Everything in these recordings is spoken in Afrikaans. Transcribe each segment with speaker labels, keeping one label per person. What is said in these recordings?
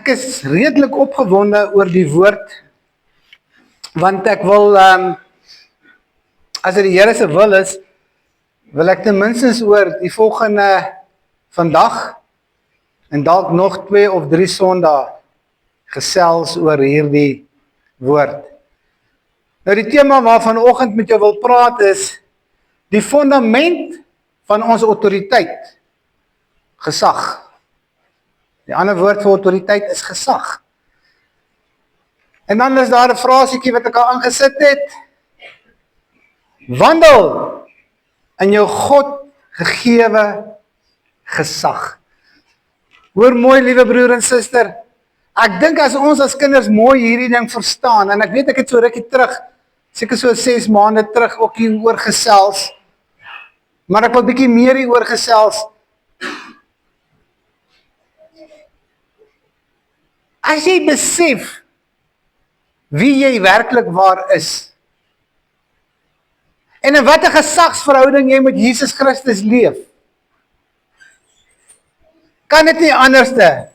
Speaker 1: Ek is redelik opgewonde oor die woord, want ek wil, as dit die Here se wil is, wil ek ten minstens oor die volgende vandag, en dalk nog 2 of 3 Sondae, gesels oor hierdie woord. Nou die tema waarvan vanoggend met jou wil praat is, die fundament van ons autoriteit, gesag. Die ander woord vir autoriteit is gesag. En dan is daar 'n frasiekie wat ek al aangesit het. Wandel in jou God gegewe gesag. Hoor mooi, liewe broer en suster. Ek dink as ons as kinders mooi hierdie ding verstaan, en ek weet ek het so rukkie terug, seker so 6 maande terug ook hieroor gesels, maar ek wil bietjie meer hieroor gesels. As jy besef wie jy werklik waar is, en in watter gesagsverhouding jy met Jesus Christus leef, kan dit nie anderste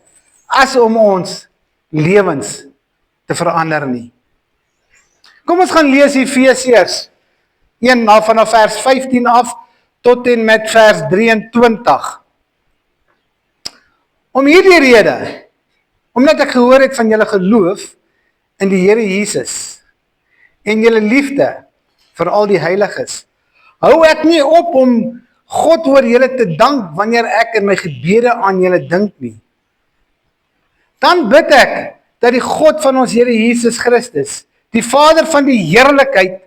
Speaker 1: as om ons lewens te verander nie. Kom ons gaan lees Efesiërs 1 vanaf vers 15 af tot en met vers 23. Om hierdie rede, omdat ek gehoor het van julle geloof in die Here Jesus en julle liefde vir al die heiliges, hou ek nie op om God oor julle te dank wanneer ek in my gebede aan julle dink nie. Dan bid ek dat die God van ons Here Jesus Christus, die Vader van die heerlikheid,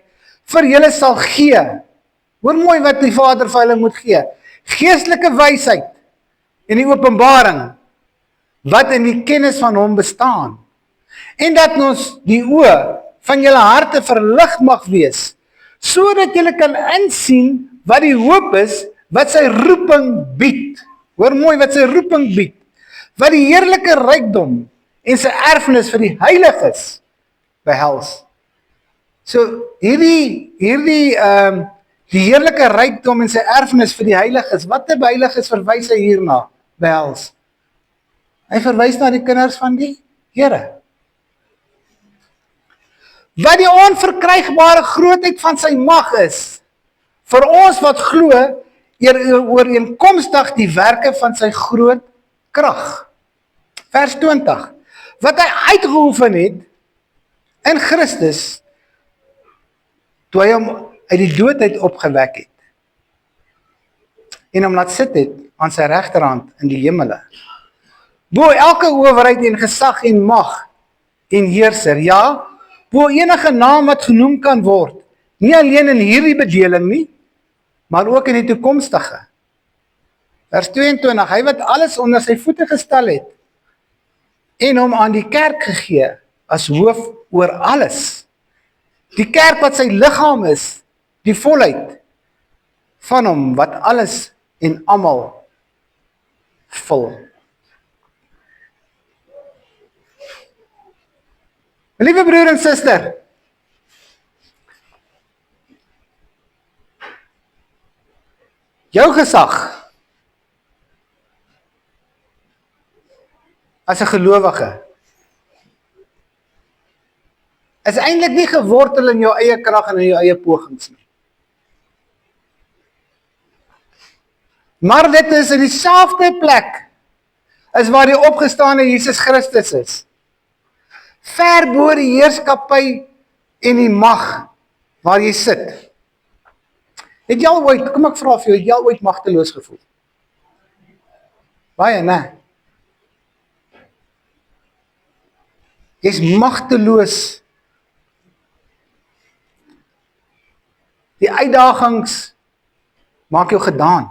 Speaker 1: vir julle sal gee. Hoor mooi wat die Vader vir hulle moet gee. Geestelike wysheid en die openbaring wat in die kennis van hom bestaan. En dat ons die oë van julle harte verlig mag wees, sodat julle kan insien wat die hoop is, wat sy roeping bied. Hoor mooi wat sy roeping bied. Wat die heerlike rykdom en sy erfenis vir die heiliges behels. So die heerlike rykdom en sy erfenis vir die heiliges, wat die heiliges verwys hy hierna behels? Hy verwys na die kinders van die Here. Wat die onverkrygbare grootheid van sy mag is, vir ons wat glo, ooreenkomstig die werke van sy groot krag. Vers 20. Wat hy uitgeoefen het in Christus, toe hy hom uit die doodheid opgewek het, en hom laat sit het aan sy regterhand in die hemele. Bo elke owerheid en gesag en mag en heerser, ja, bo enige naam wat genoem kan word, nie alleen in hierdie bedeling nie, maar ook in die toekomstige. Vers 22, hy wat alles onder sy voete gestel het, en hom aan die kerk gegee, as hoof oor alles. Die kerk wat sy liggaam is, die volheid van hom, wat alles en almal vul. Liewe broer en suster, jou gesag as 'n gelowige is eintlik nie gewortel in jou eie krag en in jou eie pogings nie. Maar dit is in dieselfde plek as waar die opgestane Jesus Christus is. Ver bo die heerskappy en die mag waar jy sit. Het jy al ooit, kom ek vra vir jou, het jy al ooit magteloos gevoel? Baie, né? Jy's magteloos. Die uitdagings maak jou gedaan.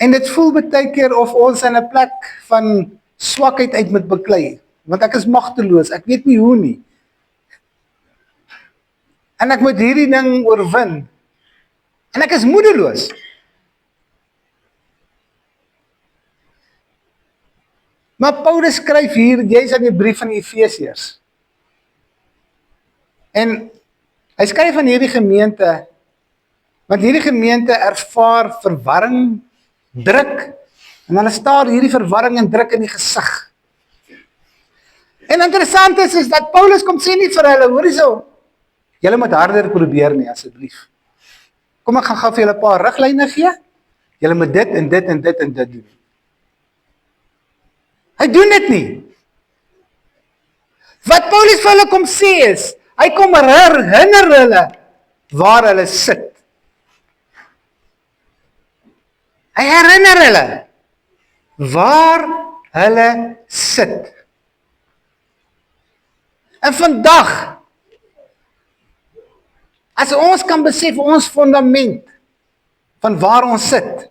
Speaker 1: En dit voel baie keer of ons in 'n plek van swakheid uit moet beklei, want ek is magteloos, ek weet nie hoe nie. En ek moet hierdie ding oorwin. En ek is moedeloos. Maar Paulus skryf hier, jy's in die brief van die Efesiërs. En hy skryf aan hierdie gemeente, want hierdie gemeente ervaar verwarring, druk, en hulle staar hierdie verwarring en druk in die gesig. En interessant is dat Paulus kom sê nie vir hulle, hoor hierso, julle moet harder probeer nie, asseblief. Kom ek gaan gou vir julle 'n paar riglyne gee, julle moet dit en dit en dit en dit doen. Hy doen dit nie. Wat Paulus vir hulle kom sê is, hy kom herinner hulle waar hulle sit. Hy herinner hulle waar hulle sit. En vandag, as ons kan besef ons fundament van waar ons sit.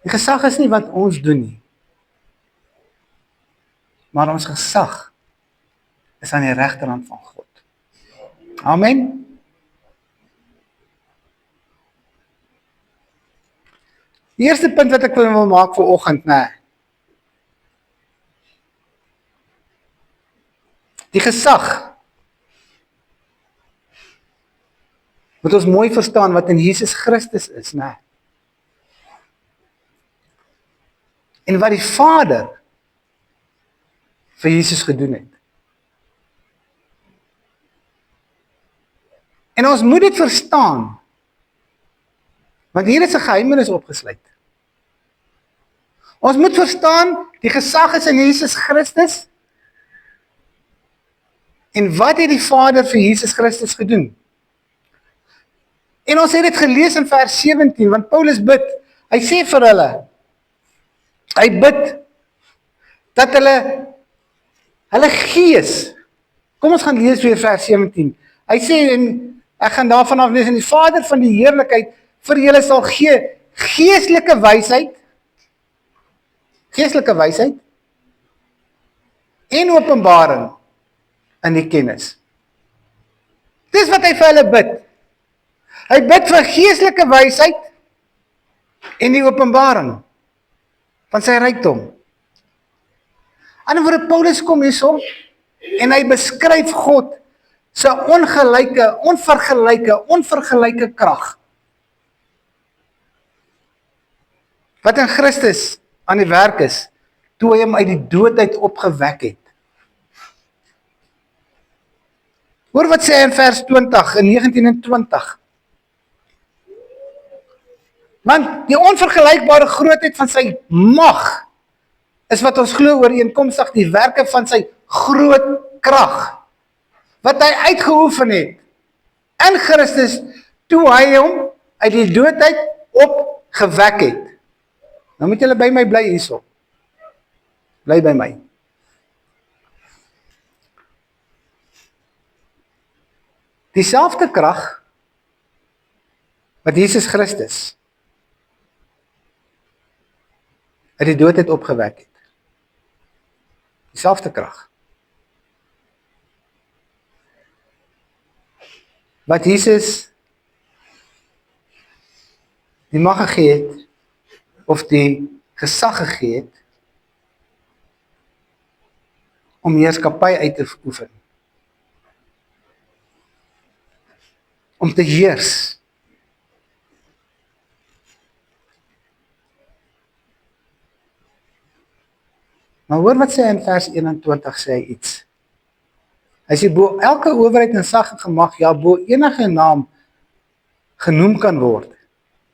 Speaker 1: Die gesag is nie wat ons doen nie. Maar ons gesag is aan die regterhand van God. Amen. Die eerste punt wat ek wil maak vir oggend, die gesag. Moet ons mooi verstaan wat in Jesus Christus is, En wat die Vader vir Jesus gedoen het. En ons moet dit verstaan, want hier is 'n geheimenis opgesluit. Ons moet verstaan, die gesag is in Jesus Christus, en wat het die Vader vir Jesus Christus gedoen? En ons het dit gelees in vers 17, want Paulus bid, hy sê vir hulle, hy bid, dat hulle gees, kom ons gaan lees weer vers 17, hy sê, en ek gaan daarvan af lees, en die Vader van die heerlikheid, vir julle sal gee, geestelike wysheid, en openbaring, in die kennis. Dis wat hy vir hulle bid. Hy bid vir geestelike wysheid en die openbaring van sy rykdom. Aan woorde Paulus kom hierso en hy beskryf God se onvergelyke krag. Wat in Christus aan die werk is, toe hy hom uit die dood uit opgewek het. Hoor wat sê hy in vers 20, in 19 en 20. Want die onvergelykbare grootheid van sy mag, is wat ons glo ooreenkomstig die werke van sy groot krag, wat hy uitgeoefen het, in Christus, toe hy hom uit die dood uit opgewek het. Nou moet julle by my bly hierso. Bly by my. Dieselfde krag wat Jesus Christus uit die dood het opgewek het. Dieselfde krag. Wat Jesus die mag gegee het, of die gesag gegee het, om heerskappy uit te oefen. Om te heers. Maar hoor wat sê hy in vers 21, sê hy iets. Hy sê, bo elke owerheid en sag en gemag, ja, bo enige naam genoem kan word.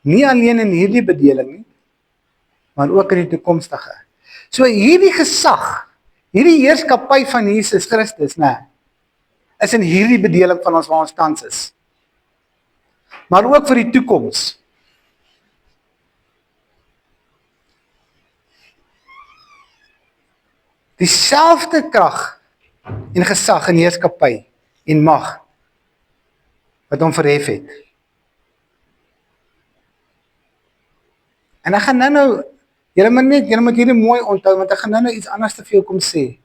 Speaker 1: Nie alleen in hierdie bedeling nie, maar ook in die toekomstige. So hierdie gesag, hierdie heerskappy van Jesus Christus, is in hierdie bedeling van ons waar ons tans is. Maar ook vir die toekoms. Dieselfde krag en gesag en heerskappy en mag wat hom verhef het. En ek gaan nou, julle moet hierdie mooi onthou, want ek gaan nou iets anders te veel kom sê.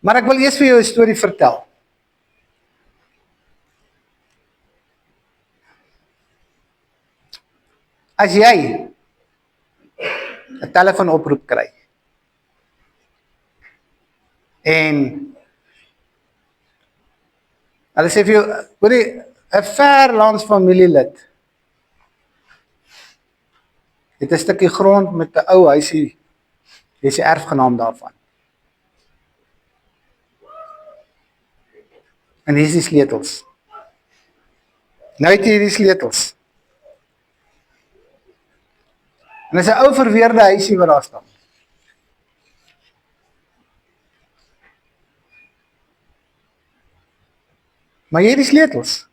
Speaker 1: Maar ek wil eers vir jou 'n storie vertel. As jy 'n telefoonoproep kry en Hulle sê vir jou, hoor jy, 'n ver langs familielid het 'n stukkie grond met 'n ou huisie, jy is die erfgenaam daarvan. En hier is die sleutels. Nou het jy hierdie sleutels. En dis 'n ou verweerde huisie wat daar staan. Maar jy het die sleutels.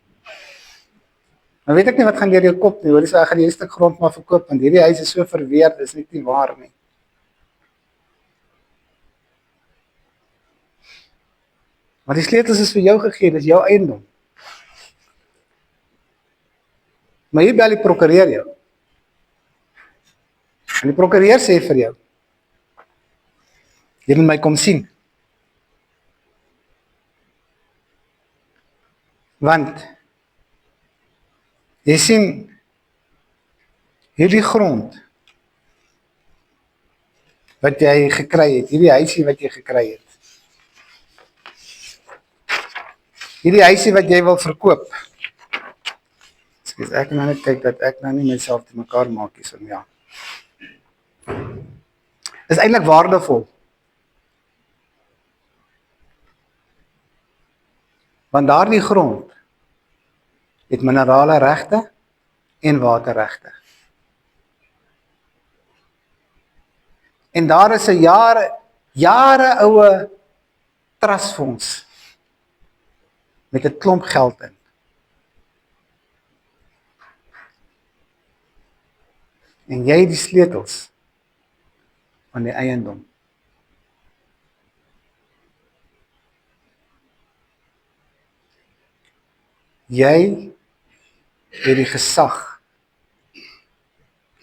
Speaker 1: Nou weet ek nie wat gaan deur jou kop nie, hoor, dis ek gaan hierdie stuk grond maar verkoop, want hierdie huis is so verweerd, dis nie waar nie. Maar die sleutels is vir jou gegee, dis jou eiendom. Maar hier bel die prokureur jou. En die prokureur sê vir jou, jy moet my kom sien. Want, jy sien, hierdie grond, wat jy gekry het, hierdie huisie wat jy gekry het, hierdie huisie wat jy wil verkoop, ek nou net kyk dat ek nou nie myself te mekaar maak hier, so ja, is eintlik waardevol, want daardie grond het minerale regte en waterregte. En daar is 'n jare oue trustfonds met 'n klomp geld in. En jy het die sleutels van die eiendom. Jy het die gesag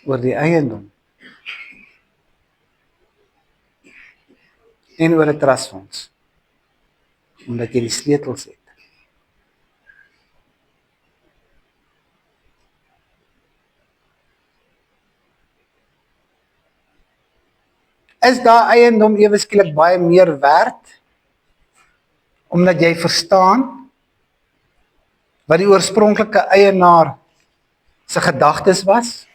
Speaker 1: oor die eiendom en oor 'n trustfonds, omdat jy die sleutels het. Is daai eiendom ewe skielik baie meer werd, omdat jy verstaan wat die oorspronklike eienaar se gedagtes was?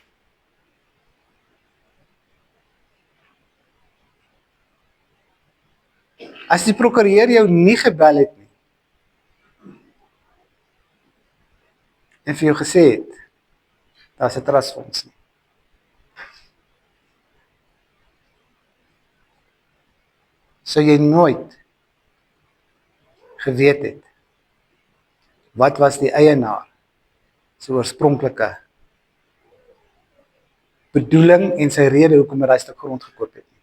Speaker 1: As die prokureur jou nie gebel het nie, en vir jou gesê het, daar's 'n trustfonds nie. Sou jy nooit geweet het, wat was die eienaar se oorspronklike bedoeling en sy rede hoekom hy daai stuk grond gekoop het nie.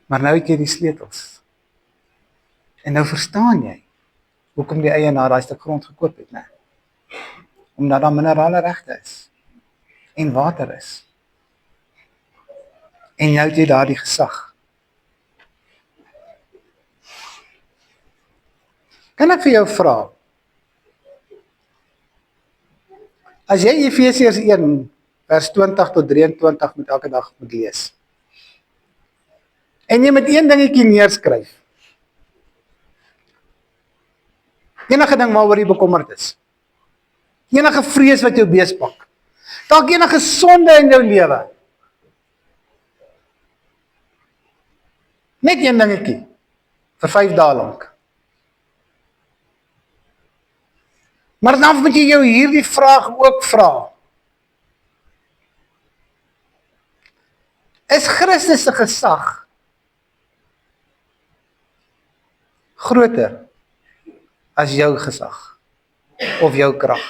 Speaker 1: Maar nou het jy die sleutels. En nou verstaan jy hoekom die eienaar daai stuk grond gekoop het, né? Omdat daar minerale regte is en water is. En nou het jy daardie gesag. Kan ek vir jou vra? As jy Efesiërs 1 vers 20 tot 23 met elke dag moet lees, en jy met een dingetjie neerskryf, enige ding waaroor jy bekommerd is, enige vrees wat jou beespak, dalk enige sonde in jou lewe, net een dingetjie, vir 5 dae lank. Maar dan moet jy jou hierdie vraag ook vra. Is Christus se gesag groter as jou gesag of jou krag?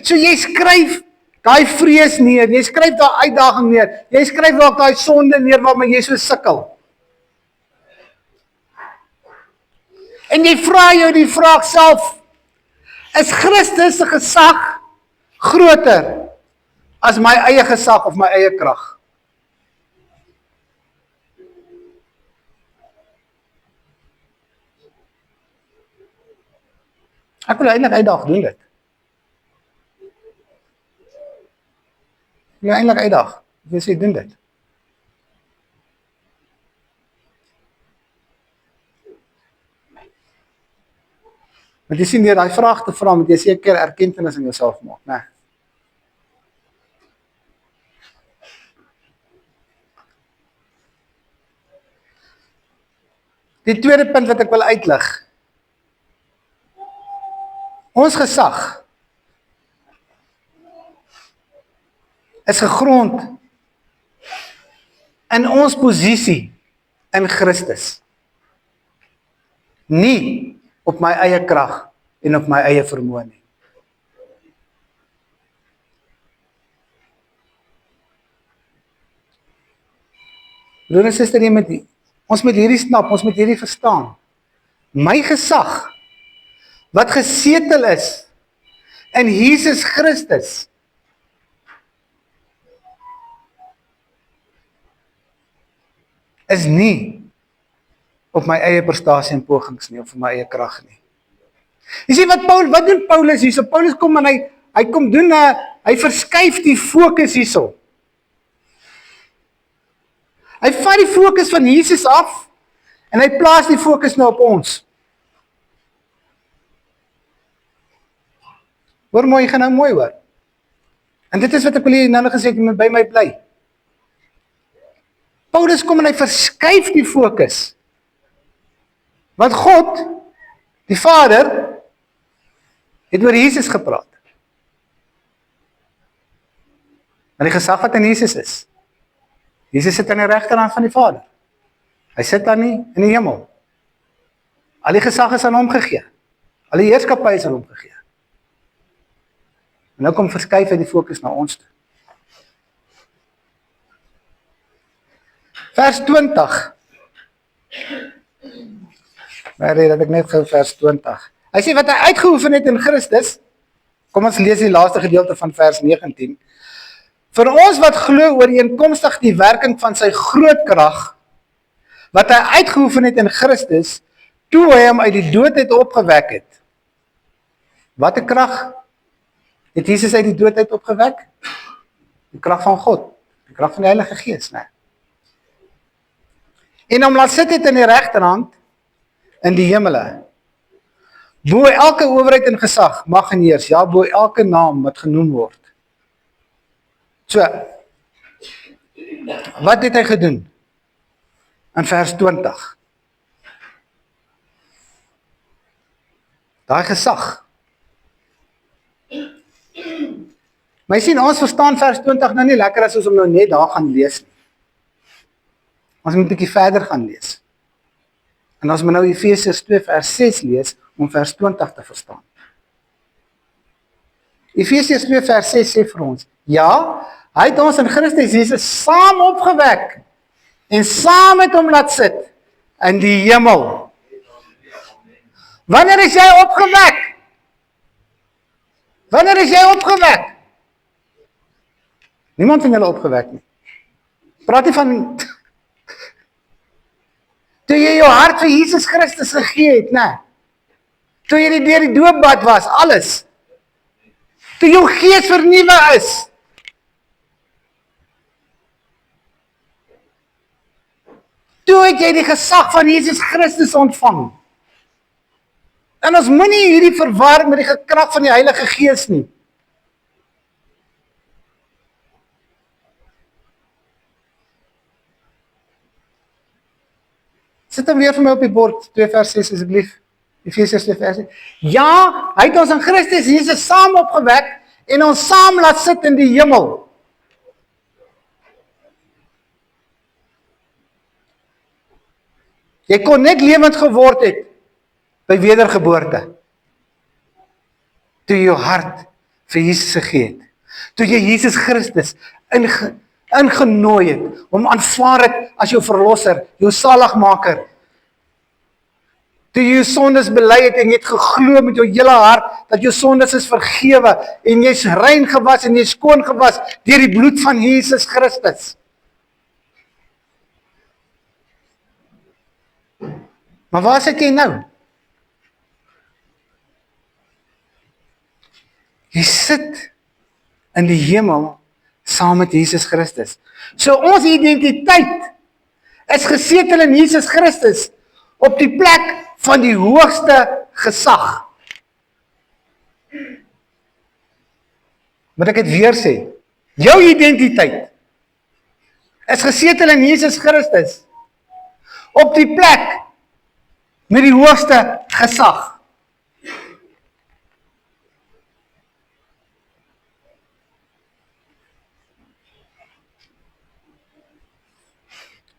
Speaker 1: So jy skryf daai vrees neer, jy skryf daai uitdaging neer, jy skryf dalk daai sonde neer waarmee jy so sukkel. En jy vra jou die vraag self, is Christus se gesag groter as my eie gesag of my eie krag? Ek wil eintlik uitdag doen dit. Ek wil eintlik uitdag. Ek wil sê doen dit. Want jy sien, deur daai vraag te vra, moet jy seker erkenning in jouself maak, né? Die tweede punt wat ek wil uitlig. Ons gesag is gegrond in ons posisie in Christus. Nie op my eie krag en op my eie vermoë nie. Broer en suster, ons moet hierdie snap, ons moet hierdie verstaan. My gesag, wat gesetel is in Jesus Christus, is nie op my eie prestasie en pogings nie, of op my eie krag nie. Jy sien wat doen Paulus hierso? Paulus kom en hy kom doen, hy verskuif die fokus hierso. Hy vat die fokus van Jesus af, en hy plaas die fokus nou op ons. Hoor mooi, jy gaan nou mooi hoor. En dit is wat ek wil hier nou gesê, jy moet by my bly. Paulus kom en hy verskuif die fokus. Want God, die Vader, het oor Jesus gepraat. Maar die gesag wat in Jesus is. Jesus sit aan die regterhand van die Vader. Hy sit daar nie in die hemel. Al die gesag is aan hom gegee. Al die heerskappy is aan hom gegee. En nou kom verskuif hy die fokus na ons toe. Vers 20. Maar dat ek net gou vers 20. Hy sê wat hy uitgeoefen het in Christus, kom ons lees die laaste gedeelte van vers 19. Vir ons wat glo ooreenkomstig die werking van sy groot krag, wat hy uitgeoefen het in Christus, toe hy hom uit die dood uit opgewek het. Wat 'n krag het Jesus uit die dood uit opgewek? Die krag van God, die krag van die Heilige Gees, né? En hom laat sit het in die regterhand in die hemele. Bo elke owerheid en gesag mag en heers, ja, bo elke naam wat genoem word. So, wat het hy gedoen? In vers 20. Daai gesag. Maar jy sien, ons verstaan vers 20 nou nie lekker as ons hom nou net daar gaan lees nie. Ons moet 'n bietjie verder gaan lees. En as ons nou Efesiërs 2 vers 6 lees, om vers 20 te verstaan. Efesiërs 2 vers 6 sê vir ons, ja, hy het ons in Christus Jesus saam opgewek, en saam met hom laat sit, in die hemel. Wanneer is jy opgewek? Wanneer is jy opgewek? Niemand van julle opgewek nie. Praat nie van toe jy jou hart vir Jesus Christus gegee het, né? Toe jy deur die doopbad was, alles. Toe jou gees vernuwe is. Toe het jy die gesag van Jesus Christus ontvang. En ons moenie hierdie verwar met die krag van die Heilige Gees nie. Sit hom weer vir my op die bord, 2 vers 6 asseblief. Efesiërs 2 vers 6. Ja, hy het ons in Christus Jesus saam opgewek en ons saam laat sit in die hemel. Jy kon net lewend geword het by wedergeboorte. Toe jy jou hart vir Jesus gegee het. Toe jy Jesus Christus ingenooi het, hom aanvaar het as jou verlosser, jou saligmaker. Toe jy jou sondes bely het en jy het geglo met jou hele hart dat jou sondes is vergewe en jy's rein gewas en jy's skoon gewas deur die bloed van Jesus Christus. Maar waar sit jy nou? Jy sit in die hemel saam met Jesus Christus. So ons identiteit is gesetel in Jesus Christus op die plek van die hoogste gesag Moet ek dit weer sê? Jou identiteit is gesetel in Jesus Christus, op die plek met die hoogste gesag.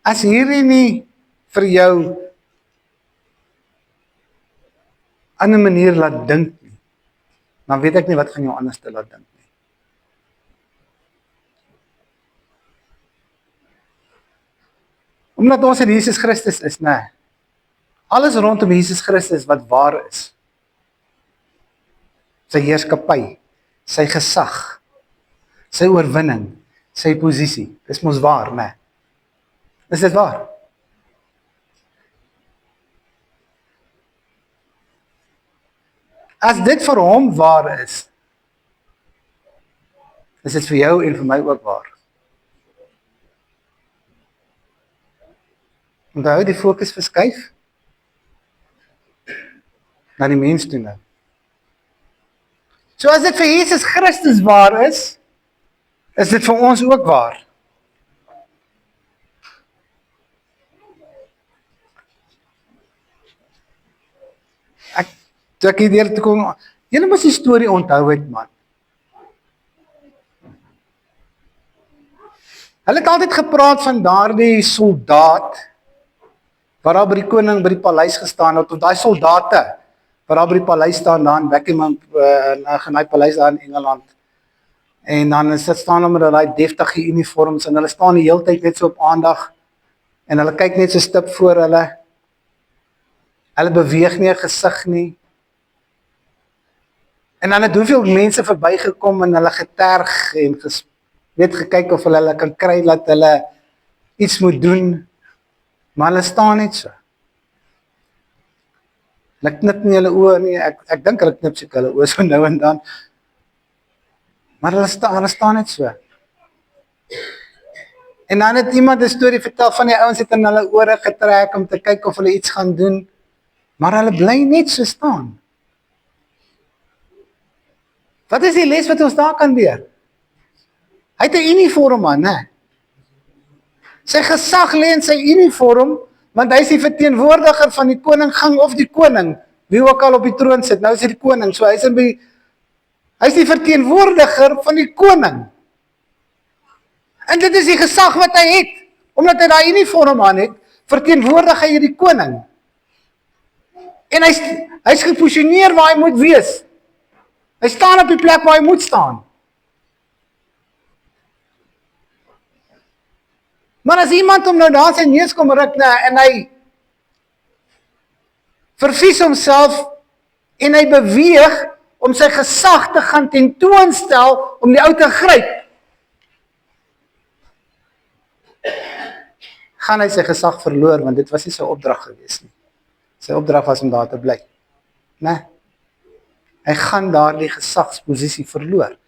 Speaker 1: As hierdie nie vir jou 'n ander manier laat dink nie, dan weet ek nie wat gaan jou anders te laat dink nie. Omdat ons in Jesus Christus is, nee. Alles rondom Jesus Christus wat waar is. Sy heerskappy, sy gesag, sy oorwinning, sy posisie. Dis mos waar, nee. Is dit waar? As dit vir hom waar is dit vir jou en vir my ook waar. Onthou, die fokus verskuif na die mens toe nou. So as dit vir Jesus Christus waar is dit vir ons ook waar. Toe ek hierdeur toe kom, julle moet die storie onthou het, man. Hulle het altyd gepraat van daardie soldaat, waar daar by die koning by die paleis gestaan het, of daai soldate, waar daar by die paleis staan, daar in Buckingham, in die paleis daar in Engeland, en dan staan hulle met daai deftige uniforms, en hulle staan die hele tyd net so op aandag, en hulle kyk net so stip voor hulle beweeg nie 'n gesig nie, en dan het hoeveel mense verbygekom en hulle geterg en gekyk of hulle kan kry dat hulle iets moet doen, maar hulle staan net so. Hulle knip nie hulle oë nie, ek dink hulle knip seker hulle oë so nou en dan, maar hulle staan net so. En dan het iemand 'n storie vertel van die ouens het in hulle ore getrek om te kyk of hulle iets gaan doen, maar hulle bly net so staan. Wat is die les wat ons daar kan leer? Hy het 'n uniform aan, né? Sy gesag lê in sy uniform, want hy is die verteenwoordiger van die koninggang of die koning, wie ook al op die troon sit. Nou is hy die koning, so hy is die verteenwoordiger van die koning. En dit is die gesag wat hy het, omdat hy daai uniform aan het, verteenwoordig hy die koning. En hy's geposisioneer waar hy moet wees. Hy staan op die plek waar hy moet staan. Maar as iemand hom nou daar sy neus kom ruk en hy vervies homself en hy beweeg om sy gesag te gaan tentoonstel om die ou te gryp, gaan hy sy gesag verloor, want dit was nie sy opdrag gewees nie. Sy opdrag was om daar te bly. Nee. Hy gaan daardie gesagsposisie verloor,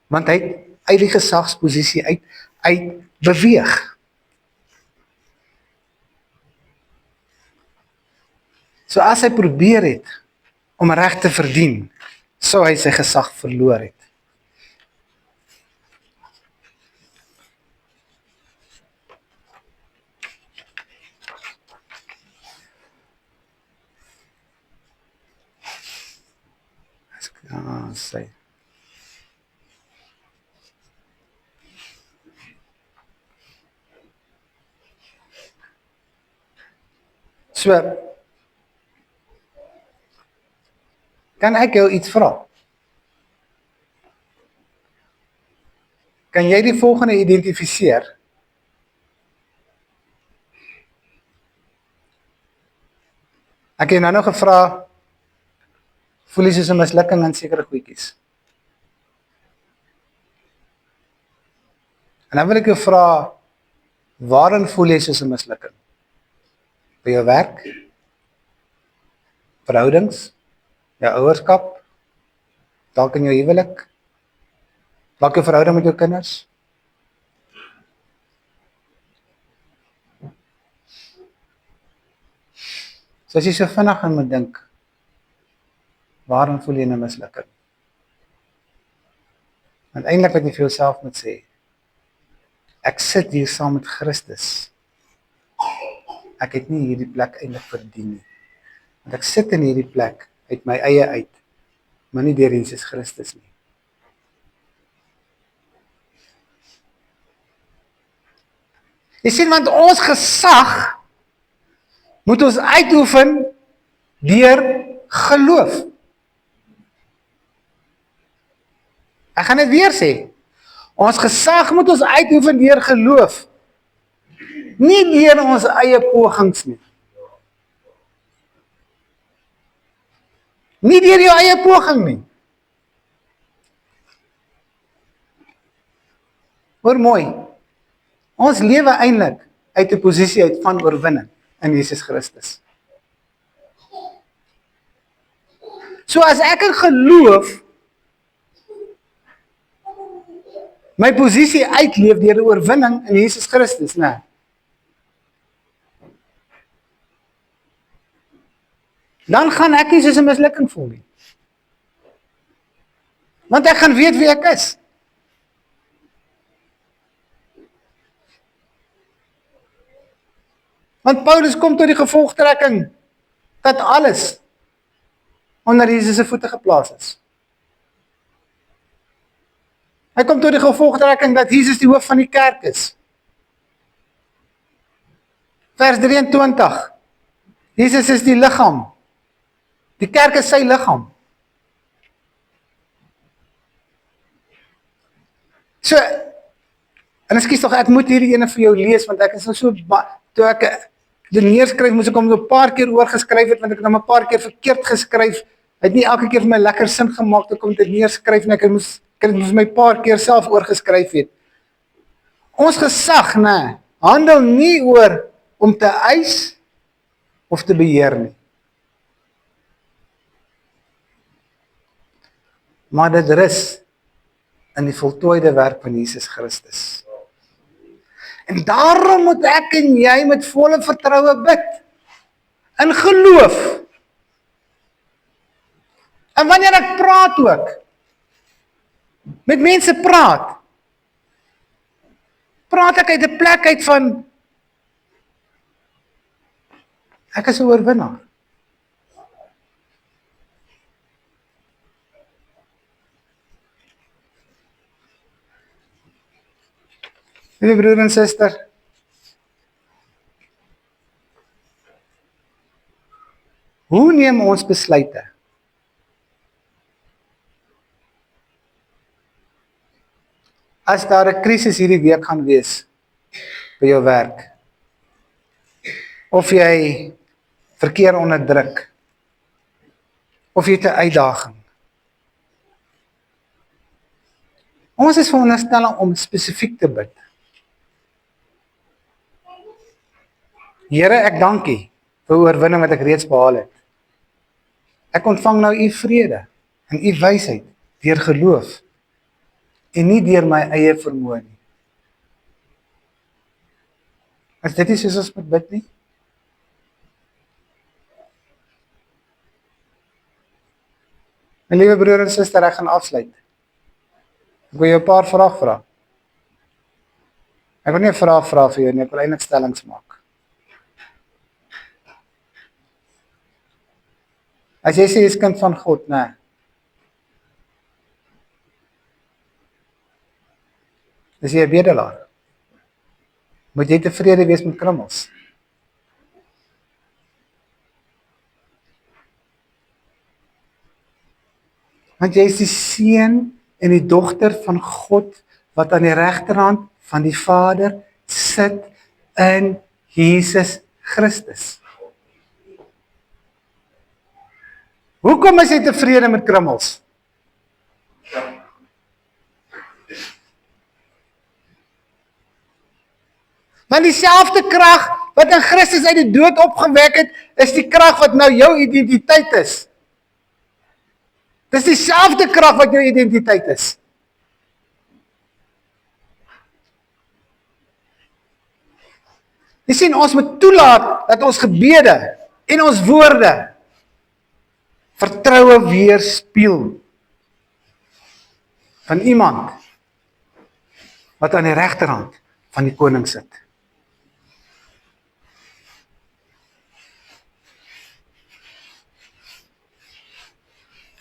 Speaker 1: want hy het uit die gesagsposisie uit beweeg. So as hy probeer het om reg te verdien, sou hy sy gesag verloor het. Sê. So, kan ek jou iets vra? Kan jy die volgende identifiseer? Ek het nou gevra, voel jy soos 'n mislukking in sekere goedjies? En dan wil ek jou vra, waarin voel jy soos 'n mislukking? By jou werk? Verhoudings? Jou ouerskap? Dalk in jou huwelik? Dalk jou verhouding met jou kinders? So as jy so vinnig aan moet dink, waarin voel jy 'n mislukking? Want eintlik wat jy vir jouself moet sê, ek sit hier saam met Christus. Ek het nie hierdie plek eintlik verdien nie. Want ek sit in hierdie plek uit my eie uit, maar nie deur Jesus Christus nie. Jy sien, want ons gesag moet ons uitoefen deur geloof. Ek gaan dit weer sê. Ons gesag moet ons uitoefen deur geloof. Nie deur ons eie pogings nie. Nie deur jou eie poging nie. Hoor mooi. Ons lewe eintlik uit 'n posisie uit van oorwinning in Jesus Christus. So as ek in geloof my posisie uitleef deur 'n oorwinning in Jesus Christus, né? Dan gaan ek nie soos 'n mislukking voel nie. Want ek gaan weet wie ek is. Want Paulus kom tot die gevolgtrekking dat alles onder Jesus se voete geplaas is. Hy kom tot die gevolgtrekking dat Jesus die hoof van die kerk is. Vers 23. Jesus is die liggaam. Die kerk is sy liggaam. So, en ekskuus tog, ek moet hierdie ene vir jou lees, want ek is nou so, toe ek dit neerskryf, moes ek hom so 'n paar keer oorgeskryf het, want ek het hom 'n paar keer verkeerd geskryf. Hy het nie elke keer vir my lekker sin gemaak, toe kom dit neerskryf, en ek moes my paar keer self oorgeskryf het. Ons gesag, né, handel nie oor om te eis of te beheer nie. Maar dit rus in die voltooide werk van Jesus Christus. En daarom moet ek en jy met volle vertroue bid. In geloof. En wanneer ek praat ook, met mense praat ek uit 'n plek uit van, ek is 'n oorwinnaar. Liewe broer en suster, hoe neem ons besluite? As daar 'n krisis hierdie week gaan wees by jou werk, of jy verkeer onder druk, of jy het 'n uitdaging. Ons is veronderstel om spesifiek te bid. Here, ek dank U vir oorwinning wat ek reeds behaal het. Ek ontvang nou U vrede en U wysheid deur geloof en nie deur my eie vermoë nie. As dit is soos ons moet bid nie? My liewe broer en suster, ek gaan afsluit. Ek wil jou 'n paar vrae vra. Ek wil nie 'n vraag vra vir jou nie, ek wil eintlik stellings maak. As jy sê jy is kind van God, né? Is jy 'n bedelaar? Moet jy tevrede wees met krummels? Want jy is die seun en die dogter van God wat aan die regterhand van die Vader sit in Jesus Christus. Hoekom is jy tevrede met krummels? Want dieselfde krag wat in Christus uit die dood opgewek het, is die krag wat nou jou identiteit is. Dis dieselfde krag wat jou identiteit is. Jy sien, ons moet toelaat dat ons gebede en ons woorde vertroue weerspieël van iemand wat aan die regterhand van die koning sit.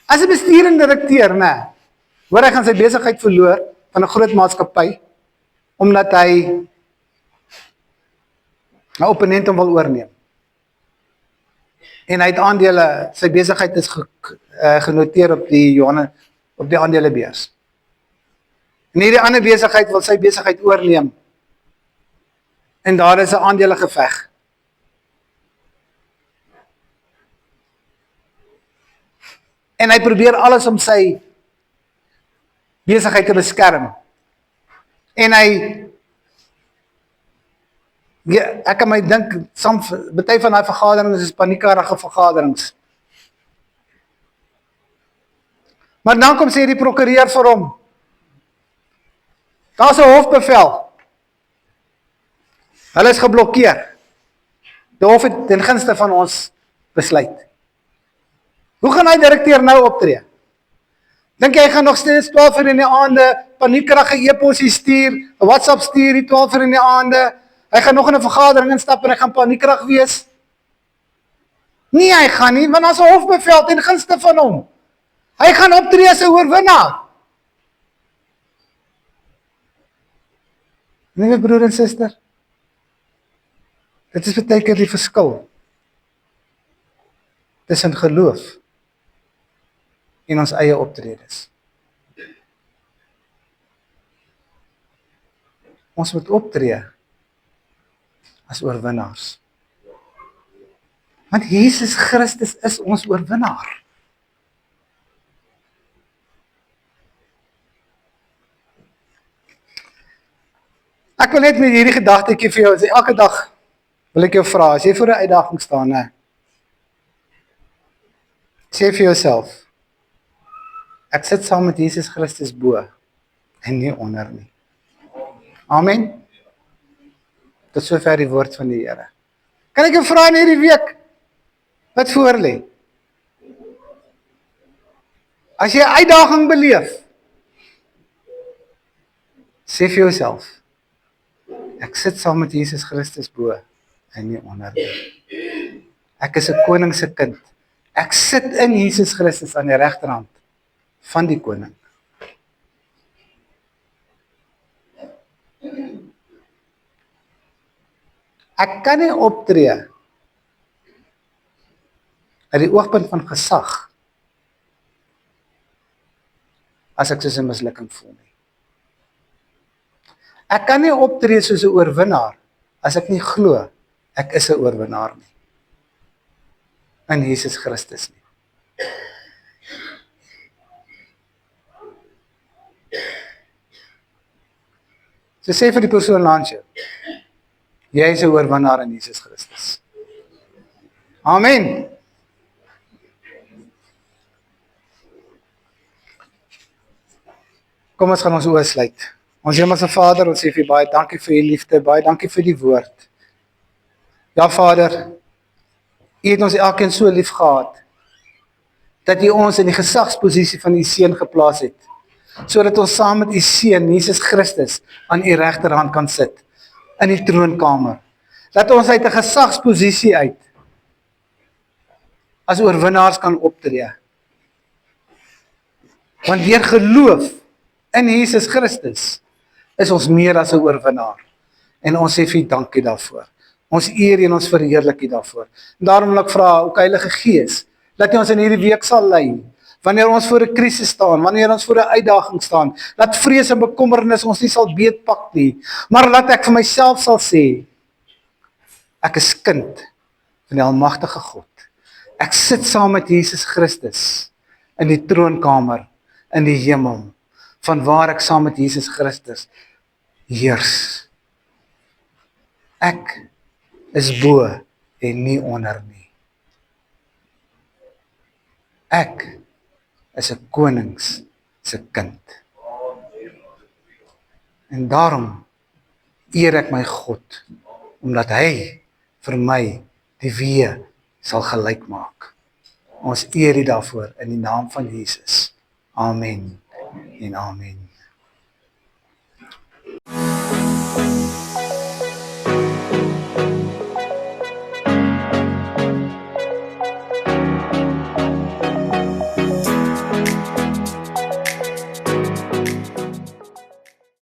Speaker 1: As 'n bestuurende direkteur, hoor hy gaan sy besigheid verloor van 'n groot maatskappy, omdat hy 'n opponent hom wil oorneem. En hy het aandele, sy besigheid is genoteer op die aandelebeurs. En hierdie ander besigheid wil sy besigheid oorneem. En daar is 'n aandelegeveg. En hy probeer alles om sy besigheid te beskerm. En ek kan my dink, baie van daai vergaderings is paniekarige vergaderings. Maar dan kom sê die prokureur vir hom, daar's 'n hofbevel. Hulle is geblokkeer. Die hof het ten gunste van ons besluit. Hoe gaan hy direkteur nou optree? Dink jy hy gaan nog steeds 12 uur in die aande paniekerige e-posie stuur, 'n WhatsApp stuur die 12 uur in die aande? Hy gaan nog in 'n vergadering instap en hy gaan paniekerig wees? Nee, hy gaan nie, want daar's 'n hofbevel ten gunste van hom. Hy gaan optree as 'n oorwinnaar. Nee, broer en suster. Dit is baie keer die verskil tussen geloof en ons eie optredes. Ons moet optree as oorwinnaars. Want Jesus Christus is ons oorwinnaar. Ek wil net met hierdie gedagtetjie vir jou sê, elke dag wil ek jou vra, as jy voor 'n uitdaging staan, sê vir jouself, ek sit saam met Jesus Christus bo en nie onder nie. Amen. Tot sover die woord van die Here. Kan ek jou vra in hierdie week, wat voor lê? As jy 'n uitdaging beleef, sê vir jouself, ek sit saam met Jesus Christus bo en nie onder nie. Ek is 'n koning se kind. Ek sit in Jesus Christus aan die regterhand van die koning. Ek kan nie optree uit die oogpunt van gesag as ek soos 'n mislukking voel nie. Ek kan nie optree soos 'n oorwinnaar as ek nie glo ek is 'n oorwinnaar nie. In Jesus Christus nie. So sê vir die persoon langs jou, jy is 'n oorwinnaar in Jesus Christus. Amen. Kom ons gaan ons oë sluit. Ons Hemelse Vader, ons sê vir U baie dankie vir U liefde, baie dankie vir die woord. Ja Vader, U het ons elkeen so lief gehad, dat U ons in die gesagsposisie van U Seun geplaas het, sodat ons saam met U Seun, Jesus Christus, aan U regterhand kan sit, in die troonkamer. Dat ons uit 'n gesagsposisie uit, as oorwinnaars kan optree. Want deur geloof in Jesus Christus, is ons meer as 'n oorwinnaar. En ons sê vir U dankie daarvoor. Ons eer en ons verheerlik U daarvoor. En daarom wil ek vra, ook Heilige Gees, dat U ons in hierdie week sal lei, wanneer ons voor 'n krisis staan, wanneer ons voor 'n uitdaging staan, laat vrees en bekommernis ons nie sal beetpak nie, maar laat ek vir myself sal sê, ek is kind van die almagtige God. Ek sit saam met Jesus Christus in die troonkamer in die hemel, van waar ek saam met Jesus Christus heers. Ek is bo en nie onder nie. Ek is 'n konings se kind. En daarom eer ek my God, omdat hy vir my die weë sal gelyk maak. Ons eer U daarvoor in die naam van Jesus. Amen en amen.